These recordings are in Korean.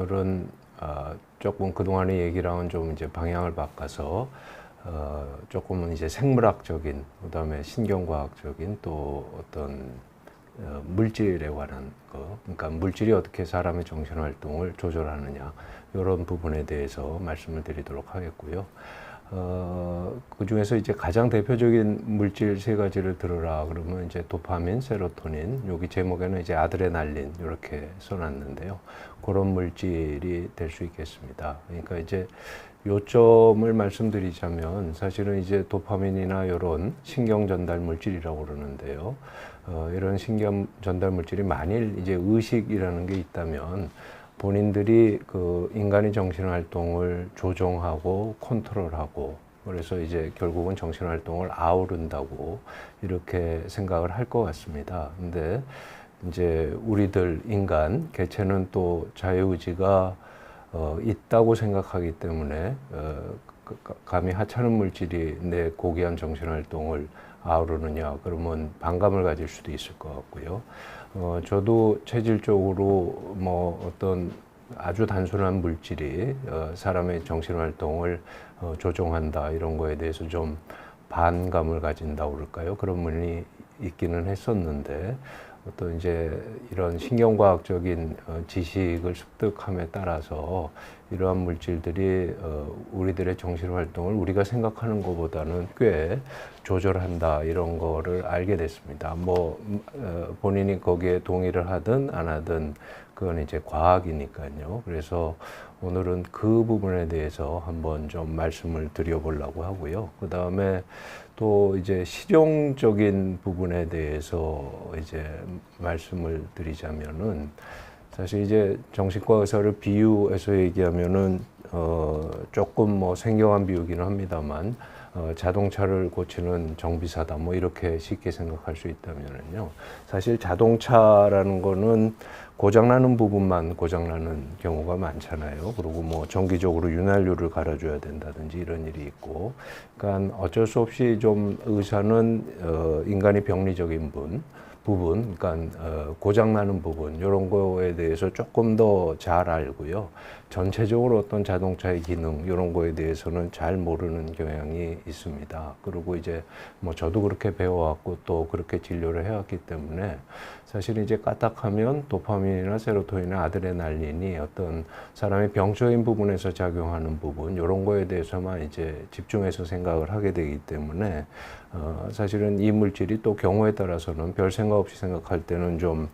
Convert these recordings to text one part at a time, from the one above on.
오늘은 조금 그동안의 얘기랑은 좀 이제 방향을 바꿔서 조금은 이제 생물학적인, 그다음에 신경과학적인 또 어떤 물질에 관한 거, 그러니까 물질이 어떻게 사람의 정신활동을 조절하느냐, 이런 부분에 대해서 말씀을 드리도록 하겠고요. 그 중에서 이제 가장 대표적인 물질 세 가지를 들으라 그러면 이제 도파민, 세로토닌, 여기 제목에는 이제 아드레날린 이렇게 써놨는데요. 그런 물질이 될 수 있겠습니다. 그러니까 이제 요점을 말씀드리자면 사실은 이제 도파민이나 이런 신경 전달 물질이라고 그러는데요. 이런 신경 전달 물질이 만일 이제 의식이라는 게 있다면 본인들이 그 인간의 정신활동을 조종하고 컨트롤하고, 그래서 이제 결국은 정신활동을 아우른다고 이렇게 생각을 할 것 같습니다. 근데 이제 우리들 인간 개체는 또 자유의지가 있다고 생각하기 때문에 감히 하찮은 물질이 내 고귀한 정신활동을 아우르느냐 그러면 반감을 가질 수도 있을 것 같고요. 저도 체질적으로 뭐 어떤 아주 단순한 물질이 사람의 정신활동을 조종한다 이런 거에 대해서 좀 반감을 가진다고 그럴까요? 그런 면이 있기는 했었는데, 어떤 이제 이런 신경과학적인 지식을 습득함에 따라서 이러한 물질들이 우리들의 정신활동을 우리가 생각하는 것보다는 꽤 조절한다 이런 거를 알게 됐습니다. 뭐 본인이 거기에 동의를 하든 안 하든 그건 이제 과학이니까요. 그래서 오늘은 그 부분에 대해서 한번 좀 말씀을 드려보려고 하고요. 그 다음에 또 이제 실용적인 부분에 대해서 이제 말씀을 드리자면은, 사실 이제 정신과 의사를 비유해서 얘기하면은 조금 뭐 생경한 비유기는 합니다만 자동차를 고치는 정비사다 뭐 이렇게 쉽게 생각할 수 있다면은요. 사실 자동차라는 거는 고장나는 부분만 고장나는 경우가 많잖아요. 그리고 뭐 정기적으로 윤활유를 갈아줘야 된다든지 이런 일이 있고, 그러니까 어쩔 수 없이 좀 의사는 인간의 병리적인 부분, 그러니까 고장나는 부분 이런 거에 대해서 조금 더 잘 알고요. 전체적으로 어떤 자동차의 기능 이런 거에 대해서는 잘 모르는 경향이 있습니다. 그리고 이제 뭐 저도 그렇게 배워왔고 또 그렇게 진료를 해왔기 때문에 사실 이제 까딱하면 도파민이나 세로토닌이나 아드레날린이 어떤 사람의 병적인 부분에서 작용하는 부분 이런 거에 대해서만 이제 집중해서 생각을 하게 되기 때문에 사실은 이 물질이 또 경우에 따라서는 별 생각 없이 생각할 때는 좀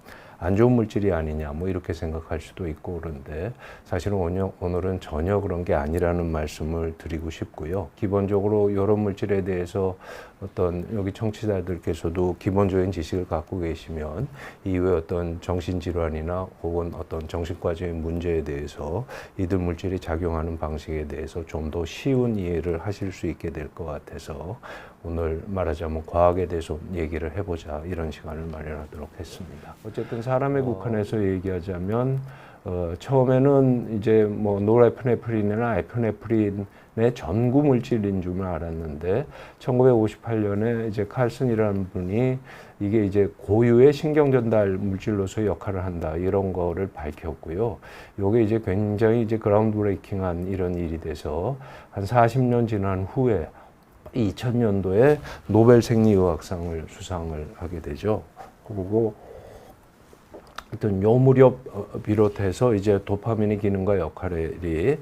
안 좋은 물질이 아니냐 뭐 이렇게 생각할 수도 있고, 그런데 사실은 오늘은 전혀 그런 게 아니라는 말씀을 드리고 싶고요. 기본적으로 이런 물질에 대해서 어떤 여기 청취자들께서도 기본적인 지식을 갖고 계시면 이후에 어떤 정신질환이나 혹은 어떤 정신과적인 문제에 대해서 이들 물질이 작용하는 방식에 대해서 좀 더 쉬운 이해를 하실 수 있게 될 것 같아서 오늘 말하자면 과학에 대해서 얘기를 해보자 이런 시간을 마련하도록 했습니다. 어쨌든 사람에 국한해서 얘기하자면 처음에는 이제 뭐 노르에피네프린이나 에피네프린의 전구 물질인 줄 알았는데 1958년에 이제 칼슨이라는 분이 이게 이제 고유의 신경 전달 물질로서 역할을 한다 이런 거를 밝혔고요. 요게 이제 굉장히 이제 그라운드 브레이킹한 이런 일이 돼서 한 40년 지난 후에 2000년도에 노벨 생리의학상을 수상을 하게 되죠. 그리고 하여튼 요 무렵 비롯해서 이제 도파민의 기능과 역할이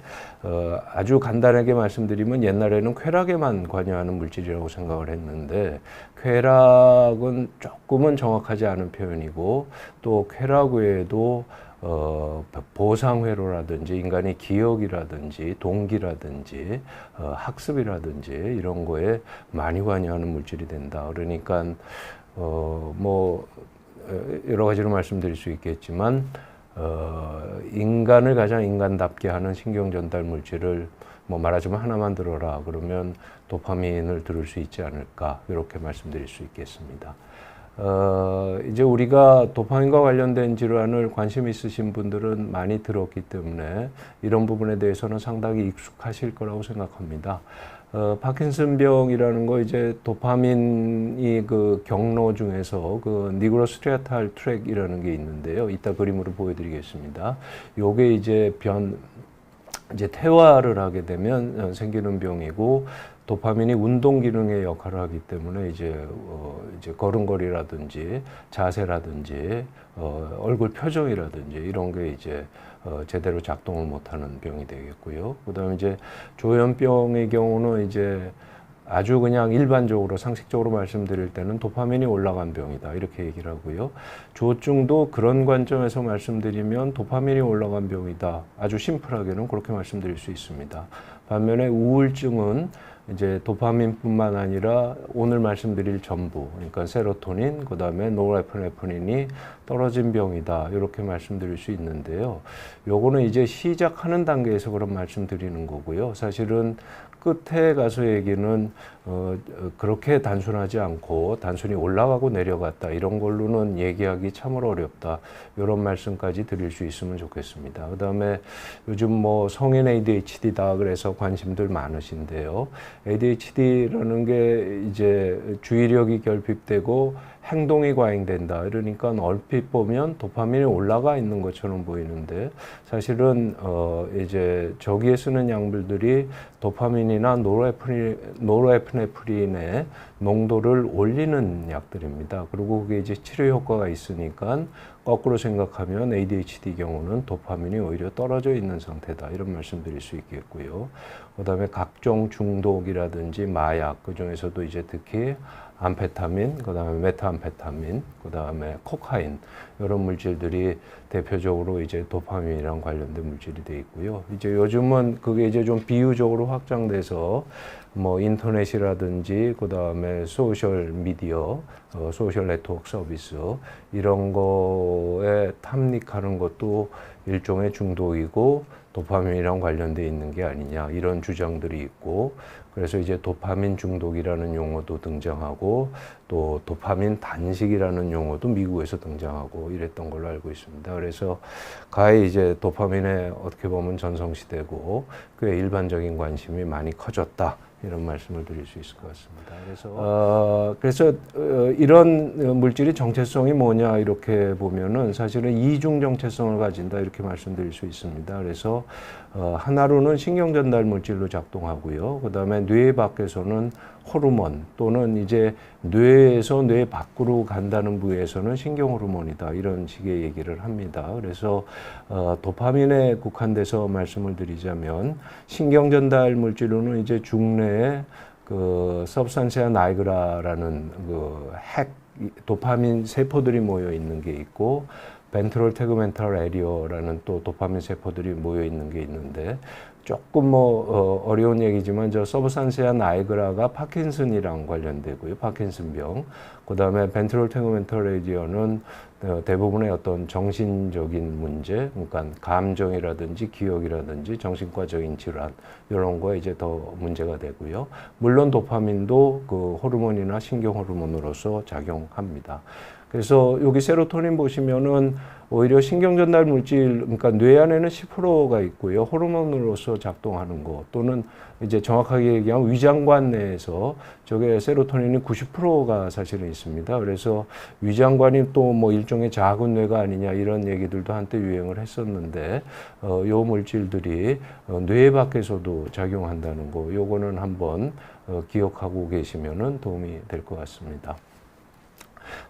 아주 간단하게 말씀드리면 옛날에는 쾌락에만 관여하는 물질이라고 생각을 했는데, 쾌락은 조금은 정확하지 않은 표현이고 또 쾌락 외에도 보상회로라든지 인간의 기억이라든지 동기라든지 학습이라든지 이런 거에 많이 관여하는 물질이 된다. 그러니까 뭐 여러 가지로 말씀드릴 수 있겠지만 인간을 가장 인간답게 하는 신경 전달 물질을 뭐 말하자면 하나만 들어라 그러면 도파민을 들을 수 있지 않을까 이렇게 말씀드릴 수 있겠습니다. 이제 우리가 도파민과 관련된 질환을 관심 있으신 분들은 많이 들었기 때문에 이런 부분에 대해서는 상당히 익숙하실 거라고 생각합니다. 파킨슨병이라는 거 이제 도파민이 그 경로 중에서 그 니그로스트리아탈 트랙이라는 게 있는데요. 이따 그림으로 보여드리겠습니다. 요게 이제 이제 퇴화를 하게 되면 생기는 병이고, 도파민이 운동 기능의 역할을 하기 때문에 이제 걸음걸이라든지 자세라든지 얼굴 표정이라든지 이런 게 이제 제대로 작동을 못하는 병이 되겠고요. 그다음에 이제 조현병의 경우는 이제 아주 그냥 일반적으로 상식적으로 말씀드릴 때는 도파민이 올라간 병이다 이렇게 얘기를 하고요. 조증도 그런 관점에서 말씀드리면 도파민이 올라간 병이다. 아주 심플하게는 그렇게 말씀드릴 수 있습니다. 반면에 우울증은 이제 도파민뿐만 아니라 오늘 말씀드릴 전부, 그러니까 세로토닌, 그 다음에 노르에프네프린이 떨어진 병이다 이렇게 말씀드릴 수 있는데요. 요거는 이제 시작하는 단계에서 그런 말씀드리는 거고요. 사실은 끝에 가서 얘기는 그렇게 단순하지 않고 단순히 올라가고 내려갔다 이런 걸로는 얘기하기 참으로 어렵다 이런 말씀까지 드릴 수 있으면 좋겠습니다. 그 다음에 요즘 뭐 성인 ADHD다 그래서 관심들 많으신데요. ADHD라는 게 이제 주의력이 결핍되고 행동이 과잉된다. 이러니까 얼핏 보면 도파민이 올라가 있는 것처럼 보이는데 사실은 이제 저기에 쓰는 약물들이 도파민이나 노르에프네프린의 농도를 올리는 약들입니다. 그리고 그게 이제 치료 효과가 있으니까 거꾸로 생각하면 ADHD 경우는 도파민이 오히려 떨어져 있는 상태다. 이런 말씀 드릴 수 있겠고요. 그 다음에 각종 중독이라든지 마약, 그 중에서도 이제 특히 암페타민, 그 다음에 메타암페타민, 그 다음에 코카인, 이런 물질들이 대표적으로 이제 도파민이랑 관련된 물질이 돼 있고요. 이제 요즘은 그게 이제 좀 비유적으로 확장돼서 뭐 인터넷이라든지 그 다음에 소셜 미디어, 소셜 네트워크 서비스 이런 거에 탐닉하는 것도 일종의 중독이고 도파민이랑 관련돼 있는 게 아니냐 이런 주장들이 있고, 그래서 이제 도파민 중독이라는 용어도 등장하고 또 도파민 단식이라는 용어도 미국에서 등장하고 이랬던 걸로 알고 있습니다. 그래서 가히 이제 도파민에 어떻게 보면 전성시대고 꽤 일반적인 관심이 많이 커졌다. 이런 말씀을 드릴 수 있을 것 같습니다. 그래서 이런 물질이 정체성이 뭐냐 이렇게 보면은 사실은 이중 정체성을 가진다 이렇게 말씀드릴 수 있습니다. 그래서 하나로는 신경전달 물질로 작동하고요. 그 다음에 뇌 밖에서는 호르몬 또는 이제 뇌에서 뇌 밖으로 간다는 부위에서는 신경 호르몬이다 이런 식의 얘기를 합니다. 그래서 도파민에 국한돼서 말씀을 드리자면 신경 전달 물질로는 이제 중뇌에 그 서브스탄시아 나이그라라는 그 도파민 세포들이 모여 있는 게 있고, 벤트럴 태그멘탈 에리어라는 또 도파민 세포들이 모여 있는 게 있는데, 조금 뭐 어려운 얘기지만 저 서브스탄시아 나이그라가 파킨슨이랑 관련되고요. 파킨슨병. 그다음에 벤트럴 태그멘탈 에리어는 대부분의 어떤 정신적인 문제, 그러니까 감정이라든지 기억이라든지 정신과적인 질환 이런 거에 이제 더 문제가 되고요. 물론 도파민도 그 호르몬이나 신경 호르몬으로서 작용합니다. 그래서 여기 세로토닌 보시면은 오히려 신경전달 물질, 그러니까 뇌 안에는 10%가 있고요. 호르몬으로서 작동하는 거, 또는 이제 정확하게 얘기하면 위장관 내에서 저게 세로토닌이 90%가 사실은 있습니다. 그래서 위장관이 또 뭐 일종의 작은 뇌가 아니냐 이런 얘기들도 한때 유행을 했었는데, 요 물질들이 뇌 밖에서도 작용한다는 거, 요거는 한번 기억하고 계시면은 도움이 될 것 같습니다.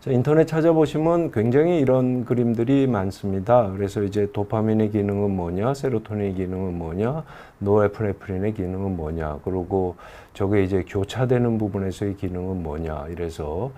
자, 인터넷 찾아보시면 굉장히 이런 그림들이 많습니다. 그래서 이제 도파민의 기능은 뭐냐, 세로토닌의 기능은 뭐냐, 노에프네프린의 기능은 뭐냐, 그리고 저게 이제 교차되는 부분에서의 기능은 뭐냐, 이래서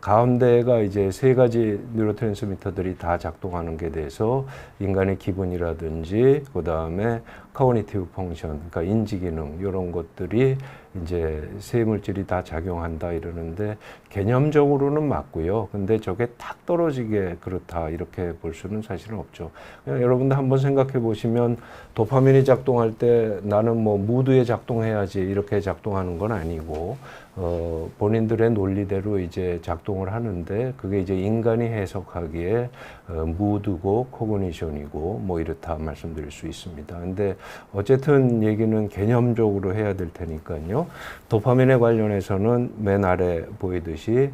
가운데가 이제 세 가지 뉴로트랜스미터들이 다 작동하는 게 돼서 인간의 기분이라든지 그 다음에 커그니티브 펑션, 그러니까 인지 기능 이런 것들이 이제 세 물질이 다 작용한다 이러는데 개념적으로는 맞고요. 근데 저게 탁 떨어지게 그렇다 이렇게 볼 수는 사실은 없죠. 그냥 여러분들 한번 생각해 보시면 도파민이 작동할 때 나는 뭐 무드에 작동해야지 이렇게 작동하는 건 아니고 본인들의 논리대로 이제 작동을 하는데 그게 이제 인간이 해석하기에 무드고 코그니션이고 뭐 이렇다 말씀드릴 수 있습니다. 근데 어쨌든 얘기는 개념적으로 해야 될 테니까요. 도파민에 관련해서는 맨 아래 보이듯이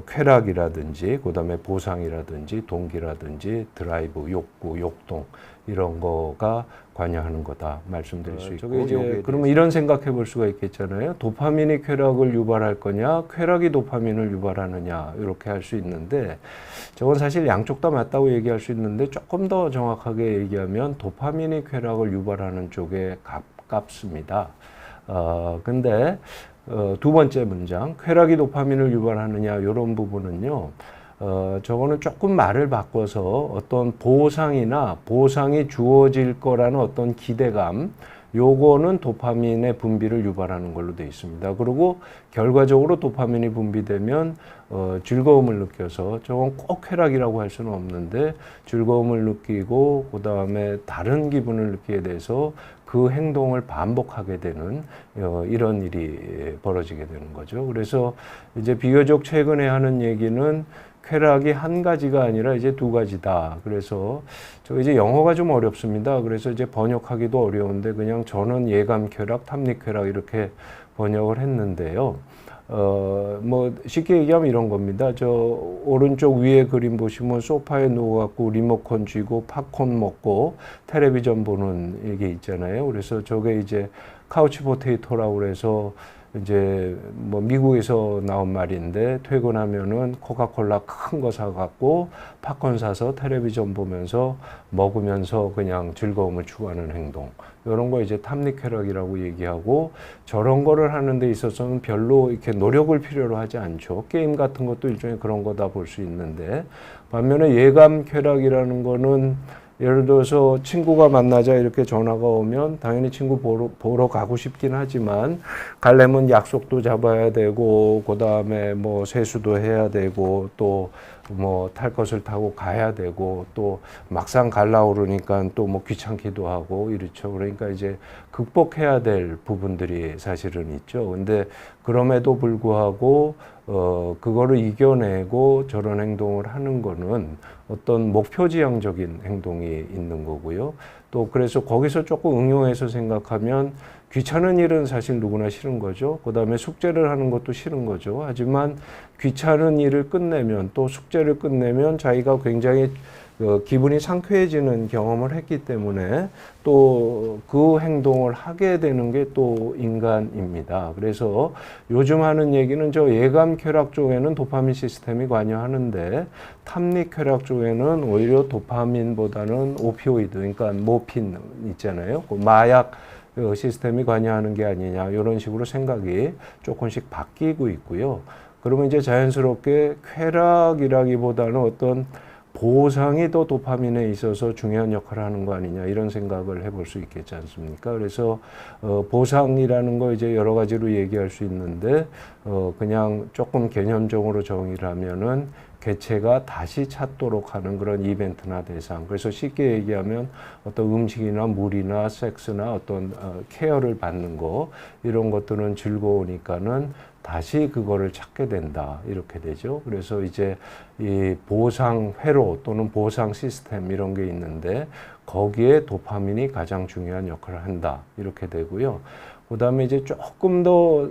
쾌락이라든지 그다음에 보상이라든지 동기라든지 드라이브, 욕구, 욕동 이런 거가 관여하는 거다 말씀드릴 수 있고 이제 그러면 이런 생각해 볼 수가 있겠잖아요. 도파민이 쾌락을 유발할 거냐, 쾌락이 도파민을 유발하느냐 이렇게 할 수 있는데 저건 사실 양쪽 다 맞다고 얘기할 수 있는데 조금 더 정확하게 얘기하면 도파민이 쾌락을 유발하는 쪽에 가깝습니다. 근데 두 번째 문장, 쾌락이 도파민을 유발하느냐 이런 부분은요. 저거는 조금 말을 바꿔서 어떤 보상이나 보상이 주어질 거라는 어떤 기대감, 요거는 도파민의 분비를 유발하는 걸로 되어 있습니다. 그리고 결과적으로 도파민이 분비되면 즐거움을 느껴서 저건 꼭 쾌락이라고 할 수는 없는데 즐거움을 느끼고 그 다음에 다른 기분을 느끼게 돼서 그 행동을 반복하게 되는 이런 일이 벌어지게 되는 거죠. 그래서 이제 비교적 최근에 하는 얘기는 쾌락이 한 가지가 아니라 이제 두 가지다. 그래서 저 이제 영어가 좀 어렵습니다. 그래서 이제 번역하기도 어려운데 그냥 저는 예감 쾌락, 탐닉 쾌락 이렇게 번역을 했는데요. 뭐 쉽게 얘기하면 이런 겁니다. 저 오른쪽 위에 그림 보시면 소파에 누워갖고 리모컨 쥐고 팝콘 먹고 텔레비전 보는 이게 있잖아요. 그래서 저게 이제 카우치 포테이토라고 그래서 이제 뭐 미국에서 나온 말인데 퇴근하면은 코카콜라 큰 거 사갖고 팝콘 사서 텔레비전 보면서 먹으면서 그냥 즐거움을 추구하는 행동 이런 거 이제 탐닉 쾌락이라고 얘기하고 저런 거를 하는 데 있어서는 별로 이렇게 노력을 필요로 하지 않죠. 게임 같은 것도 일종의 그런 거다 볼 수 있는데 반면에 예감 쾌락이라는 거는 예를 들어서 친구가 만나자 이렇게 전화가 오면 당연히 친구 보러 가고 싶긴 하지만 가려면 약속도 잡아야 되고 그다음에 뭐 세수도 해야 되고 또 뭐 탈 것을 타고 가야 되고 또 막상 가려고 그러니까 또 뭐 귀찮기도 하고 이렇죠. 그러니까 이제 극복해야 될 부분들이 사실은 있죠. 근데 그럼에도 불구하고 그거를 이겨내고 저런 행동을 하는 거는 어떤 목표지향적인 행동이 있는 거고요. 또 그래서 거기서 조금 응용해서 생각하면 귀찮은 일은 사실 누구나 싫은 거죠. 그 다음에 숙제를 하는 것도 싫은 거죠. 하지만 귀찮은 일을 끝내면 또 숙제를 끝내면 자기가 굉장히 기분이 상쾌해지는 경험을 했기 때문에 또 그 행동을 하게 되는 게 또 인간입니다. 그래서 요즘 하는 얘기는 저 예감 쾌락 쪽에는 도파민 시스템이 관여하는데 탐닉 쾌락 쪽에는 오히려 도파민보다는 오피오이드, 그러니까 모핀 있잖아요. 그 마약 시스템이 관여하는 게 아니냐 이런 식으로 생각이 조금씩 바뀌고 있고요. 그러면 이제 자연스럽게 쾌락이라기보다는 어떤 보상이 더 도파민에 있어서 중요한 역할을 하는 거 아니냐 이런 생각을 해볼 수 있겠지 않습니까? 그래서 보상이라는 거 이제 여러 가지로 얘기할 수 있는데 그냥 조금 개념적으로 정의를 하면은 개체가 다시 찾도록 하는 그런 이벤트나 대상. 그래서 쉽게 얘기하면 어떤 음식이나 물이나 섹스나 어떤 케어를 받는 거 이런 것들은 즐거우니까는 다시 그거를 찾게 된다 이렇게 되죠. 그래서 이제 이 보상 회로 또는 보상 시스템 이런 게 있는데 거기에 도파민이 가장 중요한 역할을 한다 이렇게 되고요. 그다음에 이제 조금 더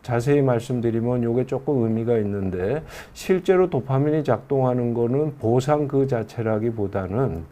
자세히 말씀드리면 이게 조금 의미가 있는데 실제로 도파민이 작동하는 거는 보상 그 자체라기보다는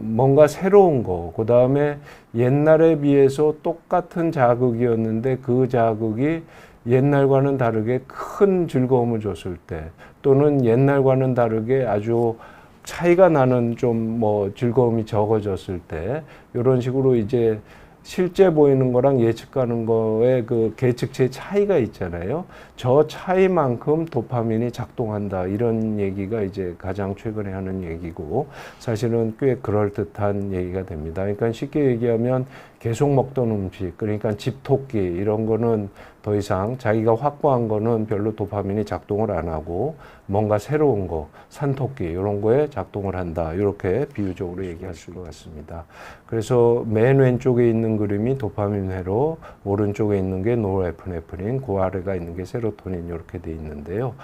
뭔가 새로운 거, 그 다음에 옛날에 비해서 똑같은 자극이었는데 그 자극이 옛날과는 다르게 큰 즐거움을 줬을 때 또는 옛날과는 다르게 아주 차이가 나는 좀 뭐 즐거움이 적어졌을 때 이런 식으로 이제 실제 보이는 거랑 예측 가는 거의 그 계측치의 차이가 있잖아요. 저 차이만큼 도파민이 작동한다. 이런 얘기가 이제 가장 최근에 하는 얘기고 사실은 꽤 그럴듯한 얘기가 됩니다. 그러니까 쉽게 얘기하면 계속 먹던 음식, 그러니까 집토끼 이런 거는 더 이상 자기가 확보한 거는 별로 도파민이 작동을 안 하고 뭔가 새로운 거, 산토끼 이런 거에 작동을 한다. 이렇게 비유적으로 얘기할 수 있을 것 같습니다. 그래서 맨 왼쪽에 있는 그림이 도파민 회로, 오른쪽에 있는 게 노르에프네프린, 그 아래가 있는 게 세로토닌 이렇게 돼 있는데요.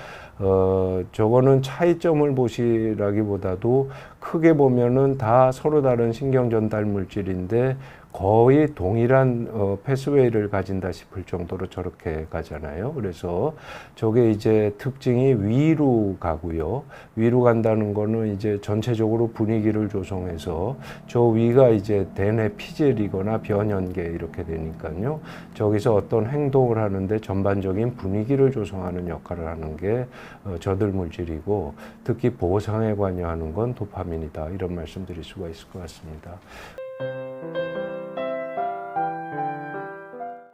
저거는 차이점을 보시라기보다도 크게 보면은 다 서로 다른 신경 전달 물질인데 거의 동일한 패스웨이를 가진다 싶을 정도로 저렇게 가잖아요. 그래서 저게 이제 특징이 위로 가고요. 위로 간다는 거는 이제 전체적으로 분위기를 조성해서 저 위가 이제 대뇌 피젤이거나 변연계 이렇게 되니까요. 저기서 어떤 행동을 하는데 전반적인 분위기를 조성하는 역할을 하는 게 저들 물질이고, 특히 보상에 관여하는 건 도파민이다. 이런 말씀 드릴 수가 있을 것 같습니다.